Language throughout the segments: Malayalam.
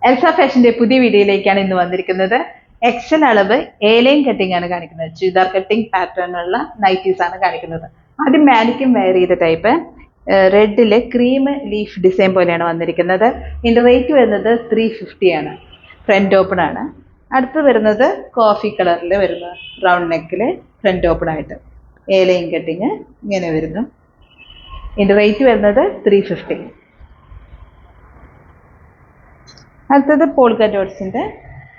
എൽസ ഫാഷന്റെ പുതിയ വീഡിയോയിലേക്കാണ് ഇന്ന് വന്നിരിക്കുന്നത്. എക്സൽ അളവ് ലൈൻ കട്ടിംഗ് ആണ് കാണിക്കുന്നത്. ചുരിദാർ കട്ടിംഗ് പാറ്റേണുള്ള നൈറ്റീസ് ആണ് കാണിക്കുന്നത്. ആദ്യം മാനിക്കും വെയർ ചെയ്ത ടൈപ്പ് റെഡില് ക്രീം ലീഫ് ഡിസൈൻ പോലെയാണ് വന്നിരിക്കുന്നത്. ഇതിന്റെ റേറ്റ് വരുന്നത് 350 ആണ്. ഫ്രണ്ട് ഓപ്പൺ ആണ്. അടുത്ത് വരുന്നത് കോഫി കളറിൽ വരുന്ന റൗണ്ട് നെക്കില് ഫ്രണ്ട് ഓപ്പൺ ആയിട്ട് ലൈൻ കട്ടിങ് ഇങ്ങനെ വരുന്നു. ഇതിന്റെ റേറ്റ് വരുന്നത് 350. അടുത്തത് പോൾക്ക ഡോട്ട്സിന്റെ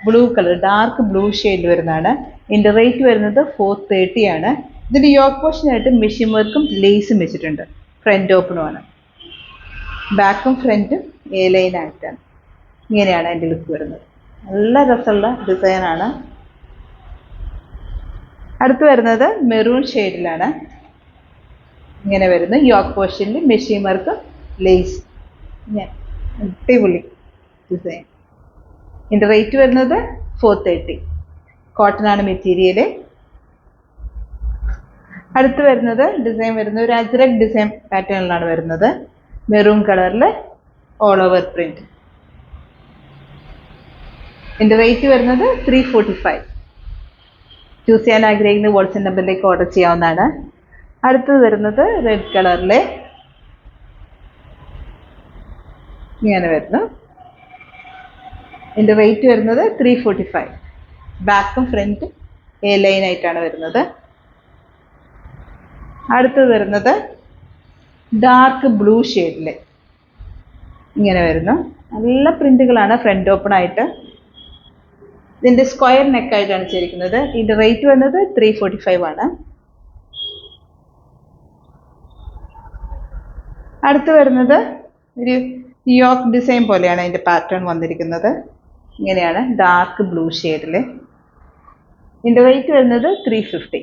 ബ്ലൂ കളർ ഡാർക്ക് ബ്ലൂ ഷെയ്ഡിൽ വരുന്നതാണ്. ഇതിന്റെ റേറ്റ് വരുന്നത് 430 ആണ്. ഇതിന്റെ യോക്ക് പോർഷനായിട്ട് മെഷീൻ വർക്കും ലേസും വെച്ചിട്ടുണ്ട്. ഫ്രണ്ട് ഓപ്പണുമാണ്. ബാക്കും ഫ്രണ്ടും ലൈൻ ആയിട്ടാണ്. ഇങ്ങനെയാണ് അതിന്റെ ലുക്ക് വരുന്നത്. നല്ല രസമുള്ള ഡിസൈനാണ്. അടുത്ത് വരുന്നത് മെറൂൺ ഷെയ്ഡിലാണ്. ഇങ്ങനെ വരുന്നു. യോക്ക് പോർഷനിൽ മെഷീൻ വർക്കും ലേസ് അടിപൊളി ഡിസൈൻ. ഇതിന്റെ റേറ്റ് വരുന്നത് 430. കോട്ടൺ ആണ് മെറ്റീരിയല്. അടുത്ത് വരുന്നത് ഡിസൈൻ വരുന്നത് ഒരു അജ്രക് ഡിസൈൻ പാറ്റേണിലാണ് വരുന്നത്. മെറൂൺ കളറിൽ ഓൾ ഓവർ പ്രിന്റ്. ഇതിന്റെ റേറ്റ് വരുന്നത് 345. ചൂസ് ചെയ്യാൻ ആഗ്രഹിക്കുന്ന വാട്സ്ആപ്പ് നമ്പറിലേക്ക് ഓർഡർ ചെയ്യാവുന്നതാണ്. അടുത്തത് വരുന്നത് റെഡ് കളറിലെ ഇങ്ങനെ വരുന്നു. ഇതിന്റെ റേറ്റ് വരുന്നത് 345. ബാക്കും ഫ്രണ്ടും ലൈൻ ആയിട്ടാണ് വരുന്നത്. അടുത്തത് വരുന്നത് ഡാർക്ക് ബ്ലൂ ഷെയ്ഡില് ഇങ്ങനെ വരുന്നു. നല്ല പ്രിന്റുകളാണ്. ഫ്രണ്ട് ഓപ്പൺ ആയിട്ട് ഇതിന്റെ സ്ക്വയർ നെക്ക് ആയിട്ടാണ് ചെയ്തിരിക്കുന്നത്. ഇതിന്റെ റേറ്റ് വരുന്നത് 345 ആണ്. അടുത്ത് വരുന്നത് ഒരു യോക്ക് ഡിസൈൻ പോലെയാണ് അതിന്റെ പാറ്റേൺ വന്നിരിക്കുന്നത്. ഇങ്ങനെയാണ് ഡാർക്ക് ബ്ലൂ ഷെയ്ഡില്. ഇതിന്റെ റേറ്റ് വരുന്നത് 350.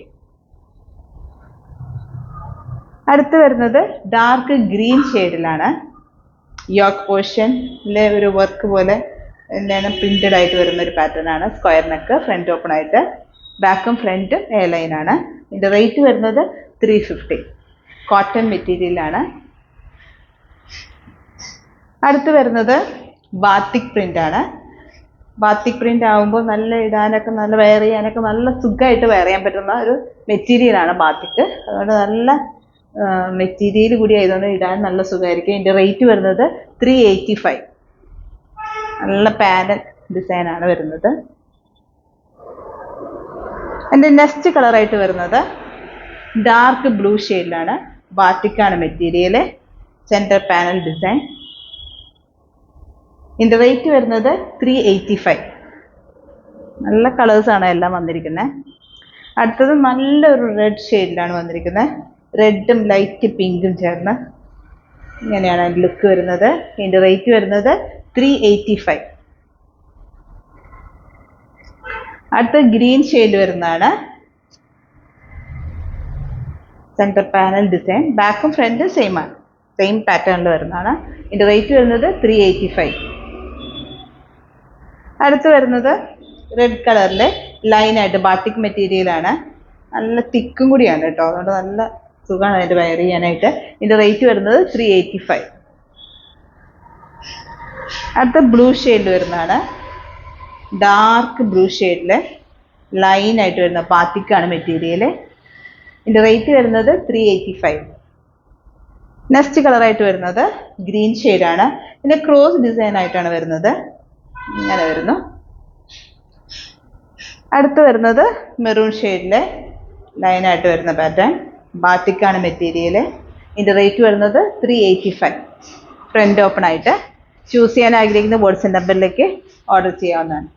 അടുത്ത് വരുന്നത് ഡാർക്ക് ഗ്രീൻ ഷെയ്ഡിലാണ്. യോക്ക് പോർഷനിലെ ഒരു വർക്ക് പോലെ എന്താണ് പ്രിന്റഡ് ആയിട്ട് വരുന്ന ഒരു പാറ്റേൺ ആണ്. സ്ക്വയർ നെക്ക് ഫ്രണ്ട് ഓപ്പൺ ആയിട്ട് ബാക്കും ഫ്രണ്ടും ലൈൻ ആണ്. ഇതിന്റെ റേറ്റ് വരുന്നത് 350. കോട്ടൺ മെറ്റീരിയലാണ്. അടുത്ത് വരുന്നത് ബാത്തിക് പ്രിന്റ് ആണ്. ബാത്തിക് പ്രിന്റ് ആകുമ്പോൾ നല്ല ഇടാനൊക്കെ നല്ല വെയർ ചെയ്യാനൊക്കെ നല്ല സുഖമായിട്ട് വെയർ ചെയ്യാൻ പറ്റുന്ന ഒരു മെറ്റീരിയലാണ് ബാത്തിക്. അതുകൊണ്ട് നല്ല മെറ്റീരിയൽ കൂടി ആയതുകൊണ്ട് ഇടാൻ നല്ല സുഖമായിരിക്കും. ഇതിന്റെ റേറ്റ് വരുന്നത് 385. നല്ല പാനൽ ഡിസൈനാണ് വരുന്നത്. എൻ്റെ നെക്സ്റ്റ് കളറായിട്ട് വരുന്നത് ഡാർക്ക് ബ്ലൂ ഷെയ്ഡിലാണ്. ബാത്തിക്കാണ് മെറ്റീരിയല്. Centre panel design. ഇതിന്റെ റേറ്റ് വരുന്നത് 385. നല്ല കളേഴ്സാണ് എല്ലാം വന്നിരിക്കുന്നത്. അടുത്തത് നല്ലൊരു റെഡ് ഷെയ്ഡിലാണ് വന്നിരിക്കുന്നത്. റെഡും ലൈറ്റ് പിങ്കും ചേർന്ന് ഇങ്ങനെയാണ് അതിൻ്റെ ലുക്ക് വരുന്നത്. ഇതിന്റെ റേറ്റ് വരുന്നത് 385. അടുത്ത ഗ്രീൻ ഷെയ്ഡ് വരുന്നതാണ്. Centre panel design. ബാക്കും ഫ്രണ്ടും സെയിം ആണ്. സെയിം പാറ്റേണിൽ വരുന്നതാണ്. ഇതിന്റെ റേറ്റ് വരുന്നത് 385. അടുത്ത് വരുന്നത് റെഡ് കളറിലെ ലൈനായിട്ട് ബാട്ടിക് മെറ്റീരിയലാണ്. നല്ല തിക്കും കൂടിയാണ് കേട്ടോ. അതുകൊണ്ട് നല്ല സുഖമാണ് അതിൻ്റെ വെയർ ചെയ്യാനായിട്ട്. ഇതിന്റെ റേറ്റ് വരുന്നത് 385. അടുത്ത ബ്ലൂ ഷെയ്ഡിൽ വരുന്നതാണ്. ഡാർക്ക് ബ്ലൂ ഷെയ്ഡില് ലൈനായിട്ട് വരുന്ന ബാത്തിക്കാണ് മെറ്റീരിയല്. ഇതിന്റെ റേറ്റ് വരുന്നത് 385. നെക്സ്റ്റ് കളറായിട്ട് വരുന്നത് ഗ്രീൻ ഷെയ്ഡാണ്. ഇതിന്റെ ക്രോസ് ഡിസൈൻ ആയിട്ടാണ് വരുന്നത്. ഇങ്ങനെ വരുന്നു. അടുത്ത് വരുന്നത് മെറൂൺ ഷെയ്ഡിലെ ലൈനായിട്ട് വരുന്ന പാറ്റേൺ. ബാത്തിക്കാണ് മെറ്റീരിയല്. ഇതിന്റെ റേറ്റ് വരുന്നത് 385. ഫ്രണ്ട് ഓപ്പൺ ആയിട്ട്. ചൂസ് ചെയ്യാൻ ആഗ്രഹിക്കുന്ന വാട്സ്ആപ്പ് നമ്പറിലേക്ക് ഓർഡർ ചെയ്യാവുന്നതാണ്.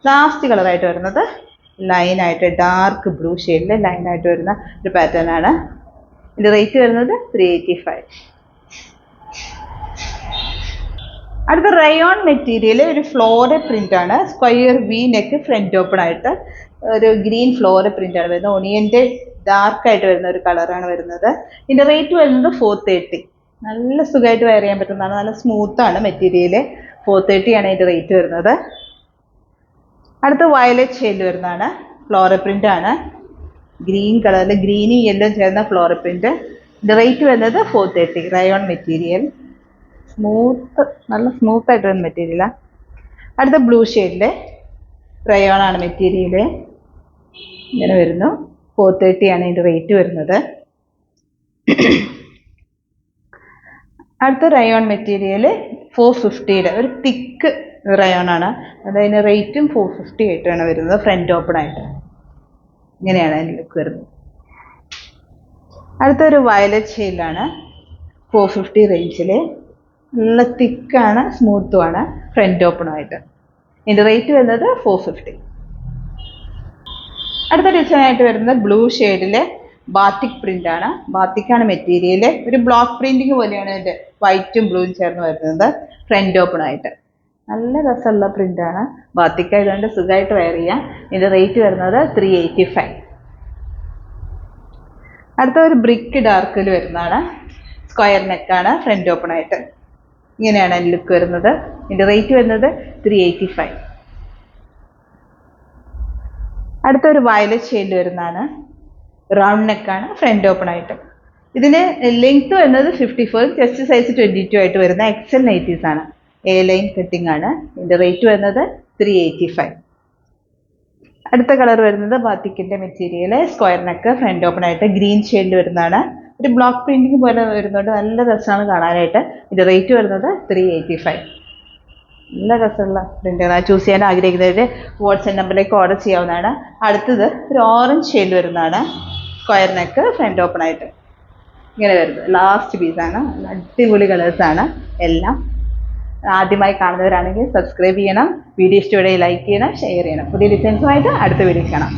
ലാസ്റ്റ് കളറായിട്ട് വരുന്നത് ലൈനായിട്ട് ഡാർക്ക് ബ്ലൂ ഷെയ്ഡിൽ ലൈനായിട്ട് വരുന്ന ഒരു പാറ്റേൺ ആണ്. ഇതിന്റെ റേറ്റ് വരുന്നത് 385. അടുത്ത റയോൺ മെറ്റീരിയൽ ഒരു ഫ്ലോറൽ പ്രിന്റ് ആണ്. Square V neck front open ആയിട്ട് ഒരു ഗ്രീൻ ഫ്ലോറൽ പ്രിന്റ് ആണ് വരുന്നത്. ഒണിയന്റെ ഡാർക്ക് ആയിട്ട് വരുന്ന ഒരു കളറാണ് വരുന്നത്. ഇതിന്റെ റേറ്റ് വരുന്നത് 430. നല്ല സുഖമായിട്ട് വെയർ ചെയ്യാൻ പറ്റുന്നതാണ്. നല്ല സ്മൂത്ത് ആണ് മെറ്റീരിയല്. 430 ആണ് ഇതിന്റെ റേറ്റ് വരുന്നത്. അടുത്ത വയലറ്റ് ഷെയ്ഡിൽ വരുന്നതാണ്. ഫ്ലോറൽ പ്രിന്റ് ആണ്. ഗ്രീൻ കളറിൽ ഗ്രീനും യെല്ലോ ചേർന്ന ഫ്ലോറൽ പ്രിന്റ്. ഇതിന്റെ റേറ്റ് വരുന്നത് 430. Rayon material. സ്മൂത്ത് നല്ല സ്മൂത്ത് ആയിട്ട് വരുന്ന മെറ്റീരിയലാണ്. അടുത്ത ബ്ലൂ ഷെയ്ഡിലെ റയോൺ ആണ് മെറ്റീരിയൽ. ഇങ്ങനെ വരുന്നു. 430 ആണ് ഇതിൻ്റെ റേറ്റ് വരുന്നത്. അടുത്ത റയോൺ മെറ്റീരിയൽ 450 ഒരു തിക്ക് റയോൺ ആണ്. അതിന് റേറ്റും 450 ആയിട്ടാണ് വരുന്നത്. ഫ്രണ്ട് ഓപ്പൺ ആയിട്ട് ഇങ്ങനെയാണ് അതിന് ലുക്ക് വരുന്നത്. അടുത്തൊരു വയലറ്റ് ഷെയ്ഡിലാണ് 450 റേഞ്ചിൽ. നല്ല തിക്കാണ്, സ്മൂത്തുമാണ്, ഫ്രണ്ട് ഓപ്പൺ ആയിട്ട്. ഇതിൻ്റെ റേറ്റ് വരുന്നത് 450. അടുത്ത ഡിസൈൻ ആയിട്ട് വരുന്നത് ബ്ലൂ ഷെയ്ഡിലെ ബാത്തിക് പ്രിന്റ് ആണ്. ബാത്തിക്കാണ് മെറ്റീരിയൽ. ഒരു ബ്ലോക്ക് പ്രിന്റിങ് പോലെയാണ് ഇതിൻ്റെ വൈറ്റും ബ്ലൂവും ചേർന്ന് വരുന്നത്. ഫ്രണ്ട് ഓപ്പൺ ആയിട്ട് നല്ല രസമുള്ള പ്രിന്റാണ്. ബാത്തിക് ആയതുകൊണ്ട് സുഖമായിട്ട് വെയർ ചെയ്യാം. ഇതിൻ്റെ റേറ്റ് വരുന്നത് 385. അടുത്ത ഒരു ബ്രിക്ക് ഡാർക്കിൽ വരുന്നതാണ്. സ്ക്വയർ നെക്കാണ്, ഫ്രണ്ട് ഓപ്പൺ ആയിട്ട് ഇങ്ങനെയാണ് അതിൻ്റെ ലുക്ക് വരുന്നത്. ഇതിൻ്റെ റേറ്റ് വരുന്നത് 385. അടുത്തൊരു വയലറ്റ് ഷെയ്ഡിൽ വരുന്നതാണ്. റൗണ്ട് നെക്കാണ്, ഫ്രണ്ട് ഓപ്പൺ ആയിട്ട്. ഇതിന് ലെങ്ത് വരുന്നത് 54, ചെസ്റ്റ് സൈസ് 22 ആയിട്ട് വരുന്ന എക്സൽ നൈറ്റീസ് ആണ്. എ ലൈൻ കട്ടിംഗ് ആണ്. ഇതിൻ്റെ റേറ്റ് വരുന്നത് 385. അടുത്ത കളർ വരുന്നത് ബാത്തിക്കിൻ്റെ material, square neck, front open ആയിട്ട് ഗ്രീൻ ഷെയ്ഡിൽ വരുന്നതാണ്. ഒരു ബ്ലോക്ക് പ്രിന്റിങ് പോലെ വരുന്നുണ്ട്. നല്ല രസമാണ് കാണാനായിട്ട്. ഇതിൻ്റെ റേറ്റ് വരുന്നത് 385. നല്ല രസമുള്ള പ്രിന്റുകളാണ്. ചൂസ് ചെയ്യാൻ ആഗ്രഹിക്കുന്നവർ വാട്സ്ആപ്പ് നമ്പറിലേക്ക് ഓർഡർ ചെയ്യാവുന്നതാണ്. അടുത്തത് ഒരു ഓറഞ്ച് ഷെയ്ഡിൽ വരുന്നതാണ്. സ്ക്വയർ നെക്ക്, ഫ്രണ്ട് ഓപ്പൺ ആയിട്ട് ഇങ്ങനെ വരുന്നത്. ലാസ്റ്റ് പീസാണ്. അടിപൊളി കളേഴ്സാണ് എല്ലാം. ആദ്യമായി കാണുന്നവരാണെങ്കിൽ സബ്സ്ക്രൈബ് ചെയ്യണം. വീഡിയോ ഇഷ്ടമായി ലൈക്ക് ചെയ്യണം, ഷെയർ ചെയ്യണം. പുതിയ ഡിസൈൻസുമായിട്ട് അടുത്ത വീഡിയോ കാണാം.